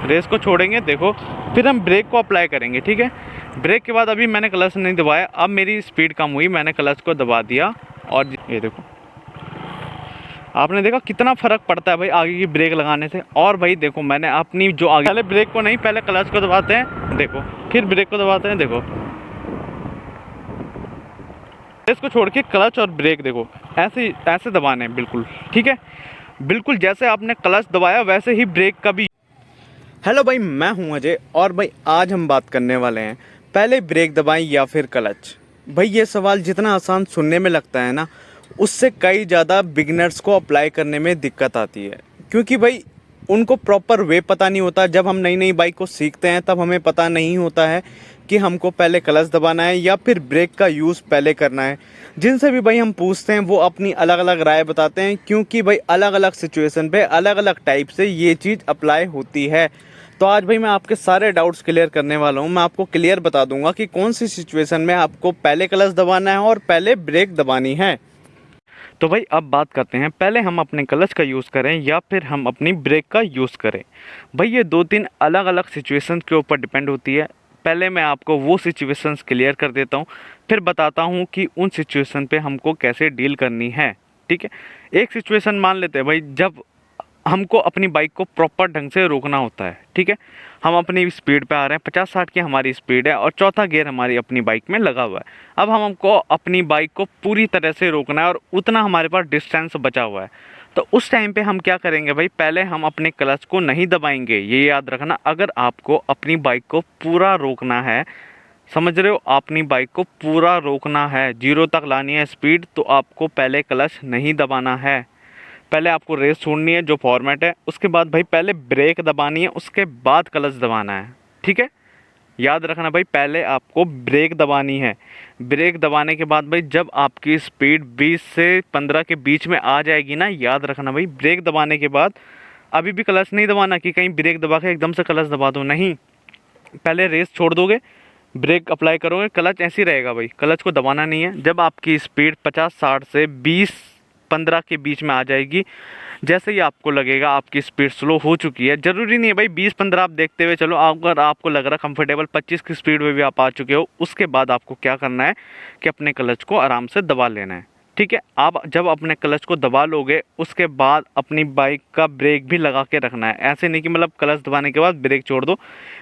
Race को छोड़ेंगे देखो, फिर हम ब्रेक को अप्लाई करेंगे, ठीक है। ब्रेक के बाद अभी मैंने क्लच नहीं दबाया, अब मेरी स्पीड कम हुई, मैंने क्लच को दबा दिया और ये देखो आपने देखा कितना फ़र्क पड़ता है भाई आगे की ब्रेक लगाने से। और भाई देखो मैंने अपनी जो आगे, पहले ब्रेक को नहीं, पहले क्लच को दबाते हैं देखो, फिर ब्रेक को दबाते हैं देखो, इसको छोड़ के क्लच और ब्रेक देखो ऐसे ऐसे दबाने हैं बिल्कुल, ठीक है। बिल्कुल जैसे आपने क्लच दबाया वैसे ही ब्रेक का भी। हेलो भाई, मैं हूं अजय और भाई आज हम बात करने वाले हैं पहले ब्रेक दबाएं या फिर क्लच। भाई ये सवाल जितना आसान सुनने में लगता है ना, उससे कई ज़्यादा बिगिनर्स को अप्लाई करने में दिक्कत आती है, क्योंकि भाई उनको प्रॉपर वे पता नहीं होता। जब हम नई नई बाइक को सीखते हैं तब हमें पता नहीं होता है कि हमको पहले क्लच दबाना है या फिर ब्रेक का यूज़ पहले करना है। जिनसे भी भाई हम पूछते हैं वो अपनी अलग अलग राय बताते हैं, क्योंकि भाई अलग अलग सिचुएशन पे अलग अलग टाइप से ये चीज़ अप्लाई होती है। तो आज भाई मैं आपके सारे डाउट्स क्लियर करने वाला हूँ। मैं आपको क्लियर बता दूंगा कि कौन सी सिचुएशन में आपको पहले क्लच दबाना है और पहले ब्रेक दबानी है। तो भाई अब बात करते हैं, पहले हम अपने क्लच का यूज़ करें या फिर हम अपनी ब्रेक का यूज़ करें। भाई ये दो तीन अलग अलग सिचुएशंस के ऊपर डिपेंड होती है। पहले मैं आपको वो सिचुएशंस क्लियर कर देता हूँ, फिर बताता हूँ कि उन सिचुएशन पे हमको कैसे डील करनी है, ठीक है। एक सिचुएशन मान लेते हैं भाई, जब हमको अपनी बाइक को प्रॉपर ढंग से रोकना होता है, ठीक है। हम अपनी स्पीड पे आ रहे हैं, 50-60 की हमारी स्पीड है और चौथा गियर हमारी अपनी बाइक में लगा हुआ है। अब हमको अपनी बाइक को पूरी तरह से रोकना है और उतना हमारे पास डिस्टेंस बचा हुआ है। तो उस टाइम पे हम क्या करेंगे भाई, पहले हम अपने क्लच को नहीं दबाएंगे। ये याद रखना, अगर आपको अपनी बाइक को पूरा रोकना है, समझ रहे हो, अपनी बाइक को पूरा रोकना है, 0 तक लानी है स्पीड, तो आपको पहले क्लच नहीं दबाना है। पहले आपको रेस छोड़नी है जो फॉर्मेट है, उसके बाद भाई पहले ब्रेक दबानी है, उसके बाद क्लच दबाना है, ठीक है। याद रखना भाई, पहले आपको ब्रेक दबानी है। ब्रेक दबाने के बाद भाई जब आपकी स्पीड 20 से 15 के बीच में आ जाएगी ना, याद रखना भाई ब्रेक दबाने के बाद अभी भी क्लच नहीं दबाना कि कहीं ब्रेक दबा के एकदम से क्लच दबा दो, नहीं। पहले रेस छोड़ दोगे, ब्रेक अप्लाई करोगे, क्लच ऐसे ही रहेगा भाई, क्लच को दबाना नहीं है। जब आपकी स्पीड 50-60 से 20-15 के बीच में आ जाएगी, जैसे ही आपको लगेगा आपकी स्पीड स्लो हो चुकी है, ज़रूरी नहीं है भाई 20-15 आप देखते हुए चलो, अगर आपको लग रहा कंफर्टेबल 25 की स्पीड में भी आप आ चुके हो, उसके बाद आपको क्या करना है कि अपने क्लच को आराम से दबा लेना है, ठीक है। आप जब अपने क्लच को दबा लोगे उसके बाद अपनी बाइक का ब्रेक भी लगा के रखना है। ऐसे नहीं कि मतलब क्लच दबाने के बाद ब्रेक छोड़ दो,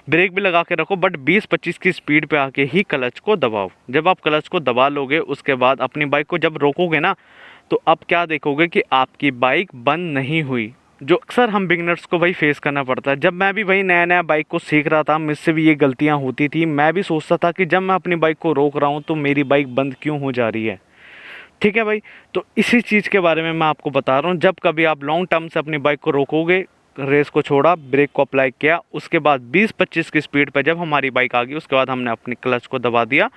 ब्रेक भी लगा के रखो, बट 20-25 की स्पीड पे आके ही क्लच को दबाओ। जब आप क्लच को दबा लोगे उसके बाद अपनी बाइक को जब रोकोगे ना, तो अब क्या देखोगे कि आपकी बाइक बंद नहीं हुई, जो अक्सर हम बिगनर्स को भाई फेस करना पड़ता है। जब मैं भी भाई नया नया बाइक को सीख रहा था, मुझसे भी ये गलतियां होती थी। मैं भी सोचता था कि जब मैं अपनी बाइक को रोक रहा हूँ तो मेरी बाइक बंद क्यों हो जा रही है, ठीक है भाई। तो इसी चीज़ के बारे में मैं आपको बता रहा हूँ। जब कभी आप लॉन्ग टर्म से अपनी बाइक को रोकोगे, रेस को छोड़ा, ब्रेक को अप्लाई किया, उसके बाद 20-25 की स्पीड पर जब हमारी बाइक आ गई, उसके बाद हमने अपनी क्लच को दबा दिया।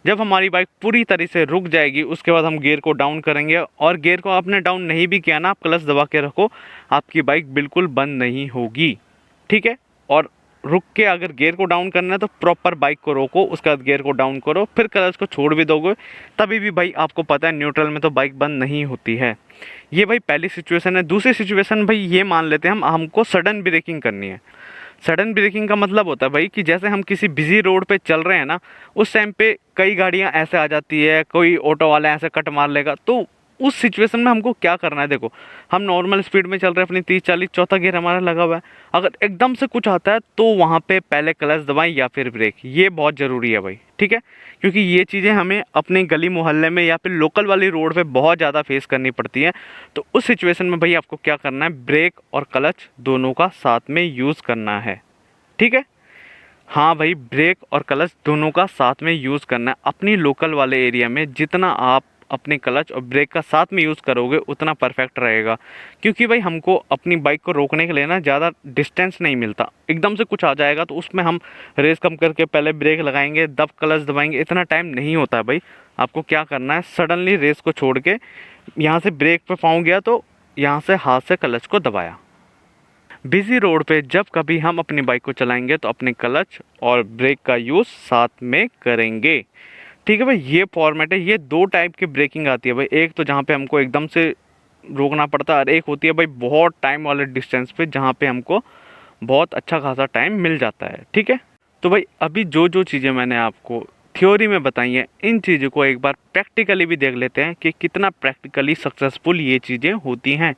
जब हमारी बाइक पूरी तरह से रुक जाएगी उसके बाद हम गियर को डाउन करेंगे, और गियर को आपने डाउन नहीं भी किया ना, आप क्लच दबा के रखो, आपकी बाइक बिल्कुल बंद नहीं होगी, ठीक है। और रुक के अगर गियर को डाउन करना है तो प्रॉपर बाइक को रोको, उसके बाद गियर को डाउन करो, फिर क्लच को छोड़ भी दोगे, तभी भी भाई आपको पता है न्यूट्रल में तो बाइक बंद नहीं होती है। ये भाई पहली सिचुएशन है। दूसरी सिचुएशन भाई ये मान लेते हैं हमको सडन ब्रेकिंग करनी है। सडन ब्रेकिंग का मतलब होता है भाई कि जैसे हम किसी बिजी रोड पे चल रहे हैं ना, उस टाइम पे कई गाड़ियां ऐसे आ जाती है, कोई ऑटो वाला ऐसे कट मार लेगा, तो उस सिचुएशन में हमको क्या करना है, देखो हम नॉर्मल स्पीड में चल रहे हैं अपनी 30-40, चौथा गियर हमारा लगा हुआ है, अगर एकदम से कुछ आता है तो वहाँ पे पहले क्लच दबाएं या फिर ब्रेक, ये बहुत ज़रूरी है भाई, ठीक है। क्योंकि ये चीज़ें हमें अपने गली मोहल्ले में या फिर लोकल वाली रोड पे बहुत ज़्यादा फेस करनी पड़ती हैं। तो उस सिचुएशन में भाई आपको क्या करना है, ब्रेक और क्लच दोनों का साथ में यूज़ करना है, ठीक है। हाँ भाई, ब्रेक और क्लच दोनों का साथ में यूज़ करना है। अपनी लोकल वाले एरिया में जितना आप अपने क्लच और ब्रेक का साथ में यूज़ करोगे उतना परफेक्ट रहेगा, क्योंकि भाई हमको अपनी बाइक को रोकने के लिए ना ज़्यादा डिस्टेंस नहीं मिलता। एकदम से कुछ आ जाएगा तो उसमें हम रेस कम करके पहले ब्रेक लगाएंगे, दब क्लच दबाएंगे, इतना टाइम नहीं होता है भाई। आपको क्या करना है, सडनली रेस को छोड़ के यहाँ से ब्रेक पे पाँव गया तो यहाँ से हाथ से क्लच को दबाया। बिजी रोड पे जब कभी हम अपनी बाइक को चलाएंगे तो अपने क्लच और ब्रेक का यूज़ साथ में करेंगे, ठीक है भाई। ये फॉर्मेट है। ये दो टाइप की ब्रेकिंग आती है भाई, एक तो जहाँ पे हमको एकदम से रोकना पड़ता है, और एक होती है भाई बहुत टाइम वाले डिस्टेंस पे जहाँ पे हमको बहुत अच्छा खासा टाइम मिल जाता है। ठीक है, तो भाई अभी जो जो चीज़ें मैंने आपको थ्योरी में बताई हैं, इन चीज़ों को एक बार प्रैक्टिकली भी देख लेते हैं कि कितना प्रैक्टिकली सक्सेसफुल ये चीज़ें होती हैं।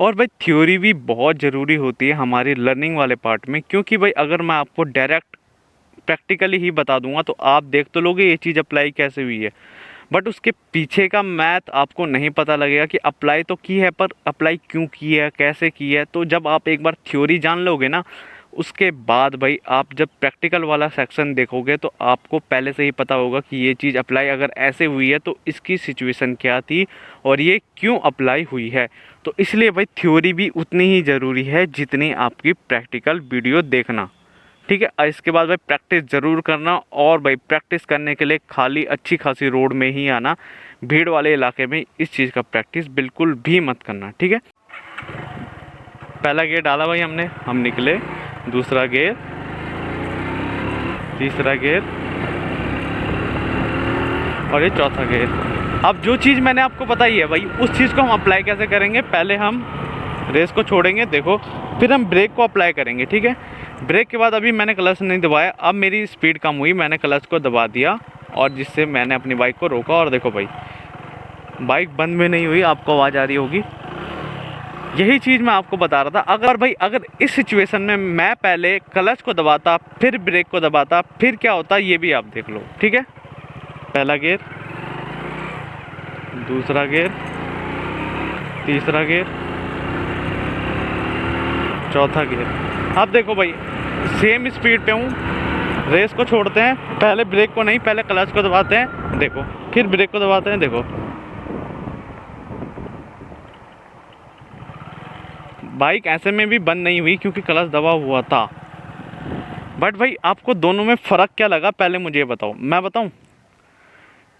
और भाई थ्योरी भी बहुत ज़रूरी होती है हमारी लर्निंग वाले पार्ट में, क्योंकि भाई अगर मैं आपको डायरेक्ट प्रैक्टिकली ही बता दूंगा तो आप देख तो लोगे ये चीज़ अप्लाई कैसे हुई है, बट उसके पीछे का मैथ आपको नहीं पता लगेगा कि अप्लाई तो की है पर अप्लाई क्यों की है, कैसे की है। तो जब आप एक बार थ्योरी जान लोगे ना, उसके बाद भाई आप जब प्रैक्टिकल वाला सेक्शन देखोगे तो आपको पहले से ही पता होगा कि ये चीज़ अप्लाई अगर ऐसे हुई है तो इसकी सिचुएशन क्या थी और ये क्यों अप्लाई हुई है। तो इसलिए भाई थ्योरी भी उतनी ही ज़रूरी है जितनी आपकी प्रैक्टिकल वीडियो देखना। ठीक है, इसके बाद भाई प्रैक्टिस ज़रूर करना, और भाई प्रैक्टिस करने के लिए खाली अच्छी खासी रोड में ही आना, भीड़ वाले इलाके में इस चीज़ का प्रैक्टिस बिल्कुल भी मत करना। ठीक है, पहला गेयर डाला भाई हमने, हम निकले, दूसरा गेयर, तीसरा गेयर और ये चौथा गेयर। अब जो चीज़ मैंने आपको बताई है भाई उस चीज़ को हम अप्लाई कैसे करेंगे, पहले हम रेस को छोड़ेंगे, देखो, फिर हम ब्रेक को अप्लाई करेंगे। ठीक है, ब्रेक के बाद अभी मैंने क्लच नहीं दबाया, अब मेरी स्पीड कम हुई, मैंने क्लच को दबा दिया और जिससे मैंने अपनी बाइक को रोका, और देखो भाई बाइक बंद में नहीं हुई, आपको आवाज़ आ रही होगी। यही चीज़ मैं आपको बता रहा था। अगर इस सिचुएशन में मैं पहले क्लच को दबाता फिर ब्रेक को दबाता फिर क्या होता, ये भी आप देख लो। ठीक है, पहला गियर, दूसरा गियर, तीसरा गियर, चौथा गियर। अब देखो भाई सेम स्पीड पे हूँ, रेस को छोड़ते हैं, पहले ब्रेक को नहीं, पहले क्लच को दबाते हैं, देखो, फिर ब्रेक को दबाते हैं, देखो बाइक ऐसे में भी बंद नहीं हुई क्योंकि क्लच दबा हुआ था। बट भाई आपको दोनों में फ़र्क क्या लगा पहले मुझे बताओ, मैं बताऊं?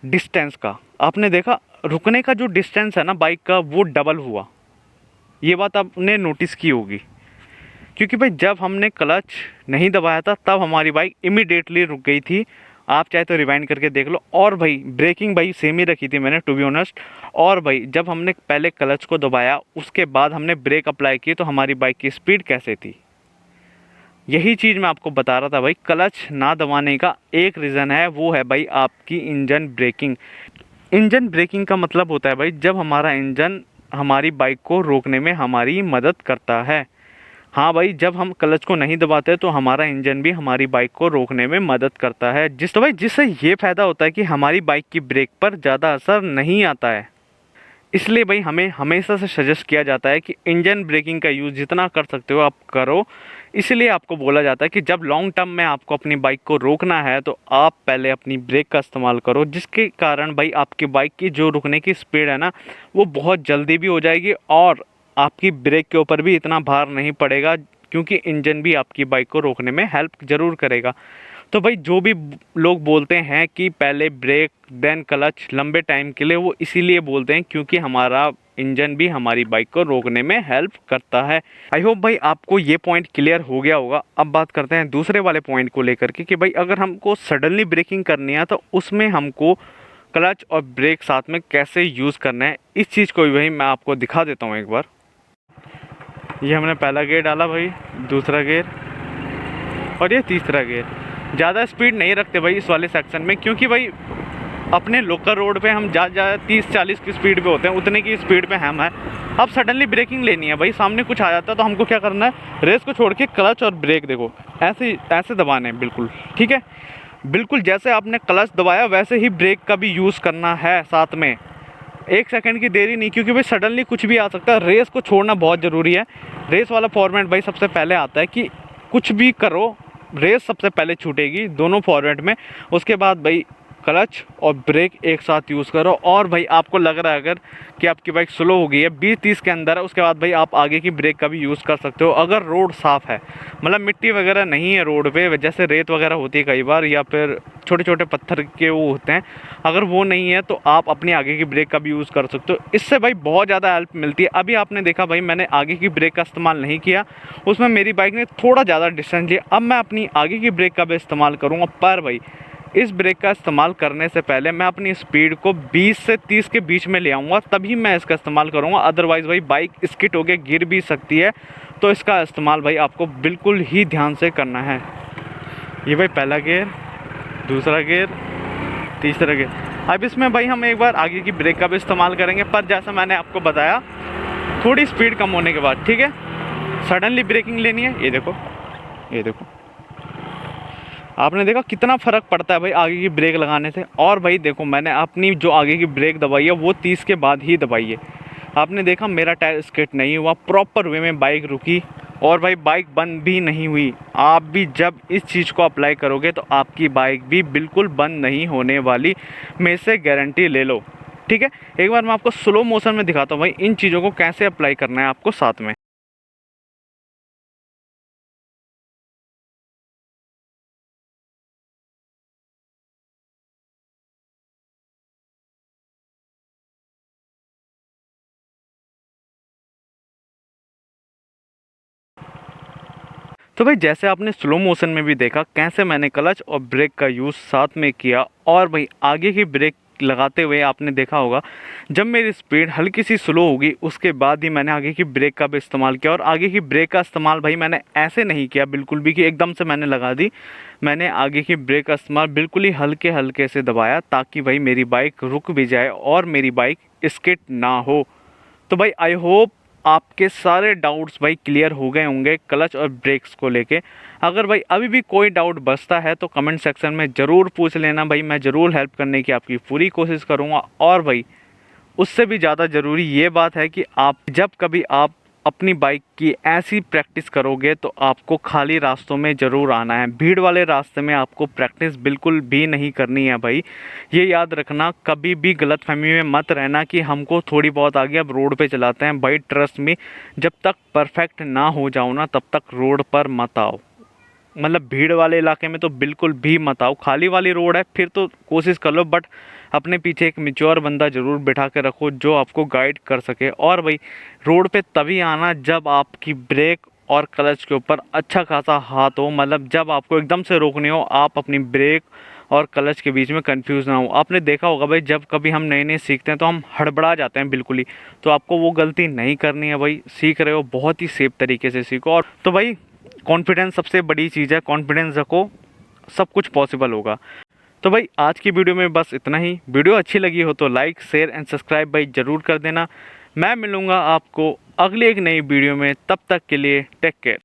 डिस्टेंस का। आपने देखा रुकने का जो डिस्टेंस है ना बाइक का वो डबल हुआ, ये बात आपने नोटिस की होगी। क्योंकि भाई जब हमने क्लच नहीं दबाया था तब हमारी बाइक इमीडिएटली रुक गई थी, आप चाहे तो रिवाइंड करके देख लो। और भाई ब्रेकिंग भाई सेम ही रखी थी मैंने, टू बी ऑनेस्ट। और भाई जब हमने पहले क्लच को दबाया उसके बाद हमने ब्रेक अप्लाई की तो हमारी बाइक की स्पीड कैसे थी, यही चीज़ मैं आपको बता रहा था भाई। क्लच ना दबाने का एक रीज़न है, वो है भाई आपकी इंजन ब्रेकिंग। इंजन ब्रेकिंग का मतलब होता है भाई जब हमारा इंजन हमारी बाइक को रोकने में हमारी मदद करता है। हाँ भाई, जब हम क्लच को नहीं दबाते तो हमारा इंजन भी हमारी बाइक को रोकने में मदद करता है, जिससे ये फ़ायदा होता है कि हमारी बाइक की ब्रेक पर ज़्यादा असर नहीं आता है। इसलिए भाई हमें हमेशा से सजेस्ट किया जाता है कि इंजन ब्रेकिंग का यूज़ जितना कर सकते हो आप करो। इसलिए आपको बोला जाता है कि जब लॉन्ग टर्म में आपको अपनी बाइक को रोकना है तो आप पहले अपनी ब्रेक का इस्तेमाल करो, जिसके कारण भाई आपकी बाइक की जो रुकने की स्पीड है ना वो बहुत जल्दी भी हो जाएगी और आपकी ब्रेक के ऊपर भी इतना भार नहीं पड़ेगा, क्योंकि इंजन भी आपकी बाइक को रोकने में हेल्प ज़रूर करेगा। तो भाई जो भी लोग बोलते हैं कि पहले ब्रेक देन क्लच लंबे टाइम के लिए, वो इसीलिए बोलते हैं क्योंकि हमारा इंजन भी हमारी बाइक को रोकने में हेल्प करता है। आई होप भाई आपको ये पॉइंट क्लियर हो गया होगा। अब बात करते हैं दूसरे वाले पॉइंट को लेकर के कि भाई अगर हमको सडनली ब्रेकिंग करनी है तो उसमें हमको क्लच और ब्रेक साथ में कैसे यूज़ करना है, इस चीज़ को भी भाई मैं आपको दिखा देता हूँ एक बार। ये हमने पहला गेयर डाला भाई, दूसरा गेयर और ये तीसरा गेयर। ज़्यादा स्पीड नहीं रखते भाई इस वाले सेक्शन में, क्योंकि भाई अपने लोकल रोड पे हम ज़्यादा 30-40 की स्पीड पे होते हैं, उतने की स्पीड पे हम हैं। अब सडनली ब्रेकिंग लेनी है भाई, सामने कुछ आ जाता है तो हमको क्या करना है, रेस को छोड़ के क्लच और ब्रेक देखो ऐसे दबाने हैं बिल्कुल। ठीक है, बिल्कुल जैसे आपने क्लच दबाया वैसे ही ब्रेक का भी यूज़ करना है साथ में, 1 सेकंड की देरी नहीं, क्योंकि भाई सडनली कुछ भी आ सकता है। रेस को छोड़ना बहुत ज़रूरी है। रेस वाला फॉर्मेट भाई सबसे पहले आता है कि कुछ भी करो रेस सबसे पहले छूटेगी दोनों फॉर्मेट में, उसके बाद भाई क्लच और ब्रेक एक साथ यूज़ करो। और भाई आपको लग रहा है अगर कि आपकी बाइक स्लो हो गई है 20-30 के अंदर है, उसके बाद भाई आप आगे की ब्रेक का भी यूज़ कर सकते हो। अगर रोड साफ़ है, मतलब मिट्टी वगैरह नहीं है रोड पे, जैसे रेत वगैरह होती है कई बार, या फिर छोटे छोटे पत्थर के वो होते हैं, अगर वो नहीं है तो आप अपनी आगे की ब्रेक का भी यूज़ कर सकते हो। इससे भाई बहुत ज़्यादा हेल्प मिलती है। अभी आपने देखा भाई मैंने आगे की ब्रेक का इस्तेमाल नहीं किया, उसमें मेरी बाइक ने थोड़ा ज़्यादा डिस्टेंस लिया। अब मैं अपनी आगे की ब्रेक का भी इस्तेमाल करूँगा, पर भाई इस ब्रेक का इस्तेमाल करने से पहले मैं अपनी स्पीड को 20 से 30 के बीच में ले आऊँगा, तभी मैं इसका इस्तेमाल करूँगा। अदरवाइज़ भाई बाइक स्किड होकर गिर भी सकती है, तो इसका इस्तेमाल भाई आपको बिल्कुल ही ध्यान से करना है। ये भाई पहला गियर, दूसरा गियर, तीसरा गियर। अब इसमें भाई हम एक बार आगे की ब्रेक का भी इस्तेमाल करेंगे, पर जैसा मैंने आपको बताया थोड़ी स्पीड कम होने के बाद, ठीक है। सडनली ब्रेकिंग लेनी है। ये देखो, ये देखो, आपने देखा कितना फ़र्क पड़ता है भाई आगे की ब्रेक लगाने से। और भाई देखो, मैंने अपनी जो आगे की ब्रेक दबाई है वो 30 के बाद ही दबाई है। आपने देखा मेरा टायर स्किड नहीं हुआ, प्रॉपर वे में बाइक रुकी और भाई बाइक बंद भी नहीं हुई। आप भी जब इस चीज़ को अप्लाई करोगे तो आपकी बाइक भी बिल्कुल बंद नहीं होने वाली, मैं से गारंटी ले लो, ठीक है। एक बार मैं आपको स्लो मोशन में दिखाता हूँ भाई इन चीज़ों को कैसे अप्लाई करना है आपको साथ में। तो भाई जैसे आपने स्लो मोशन में भी देखा कैसे मैंने क्लच और ब्रेक का यूज़ साथ में किया, और भाई आगे की ब्रेक लगाते हुए आपने देखा होगा जब मेरी स्पीड हल्की सी स्लो होगी उसके बाद ही मैंने आगे की ब्रेक का भी इस्तेमाल किया। और आगे की ब्रेक का इस्तेमाल भाई मैंने ऐसे नहीं किया बिल्कुल भी कि एकदम से मैंने लगा दी। मैंने आगे की ब्रेक का इस्तेमाल बिल्कुल ही हल्के हल्के से दबाया ताकि भाई मेरी बाइक रुक भी जाए और मेरी बाइक स्किड ना हो। तो भाई आई होप आपके सारे डाउट्स भाई क्लियर हो गए होंगे क्लच और ब्रेक्स को लेके। अगर भाई अभी भी कोई डाउट बचता है तो कमेंट सेक्शन में ज़रूर पूछ लेना भाई, मैं ज़रूर हेल्प करने की आपकी पूरी कोशिश करूँगा। और भाई उससे भी ज़्यादा ज़रूरी ये बात है कि आप जब कभी आप अपनी बाइक की ऐसी प्रैक्टिस करोगे तो आपको खाली रास्तों में ज़रूर आना है, भीड़ वाले रास्ते में आपको प्रैक्टिस बिल्कुल भी नहीं करनी है भाई। ये याद रखना, कभी भी गलतफहमी में मत रहना कि हमको थोड़ी बहुत आ गया अब रोड पे चलाते हैं। भाई ट्रस्ट में, जब तक परफेक्ट ना हो जाओ ना तब तक रोड पर मत आओ। मतलब भीड़ वाले इलाके में तो बिल्कुल भी मत आओ। खाली वाली रोड है फिर तो कोशिश कर लो, बट अपने पीछे एक मैच्योर बंदा ज़रूर बिठा के रखो जो आपको गाइड कर सके। और भाई रोड पे तभी आना जब आपकी ब्रेक और क्लच के ऊपर अच्छा खासा हाथ हो, मतलब जब आपको एकदम से रोकनी हो, आप अपनी ब्रेक और क्लच के बीच में कंफ्यूज ना हो। आपने देखा होगा भाई जब कभी हम नए नए सीखते हैं तो हम हड़बड़ा जाते हैं बिल्कुल ही, तो आपको वो गलती नहीं करनी है भाई। सीख रहे हो बहुत ही सेफ तरीके से सीखो। और तो भाई कॉन्फिडेंस सबसे बड़ी चीज़ है, कॉन्फिडेंस रखो, सब कुछ पॉसिबल होगा। तो भाई आज की वीडियो में बस इतना ही। वीडियो अच्छी लगी हो तो लाइक शेयर एंड सब्सक्राइब भाई ज़रूर कर देना। मैं मिलूँगा आपको अगली एक नई वीडियो में, तब तक के लिए टेक केयर।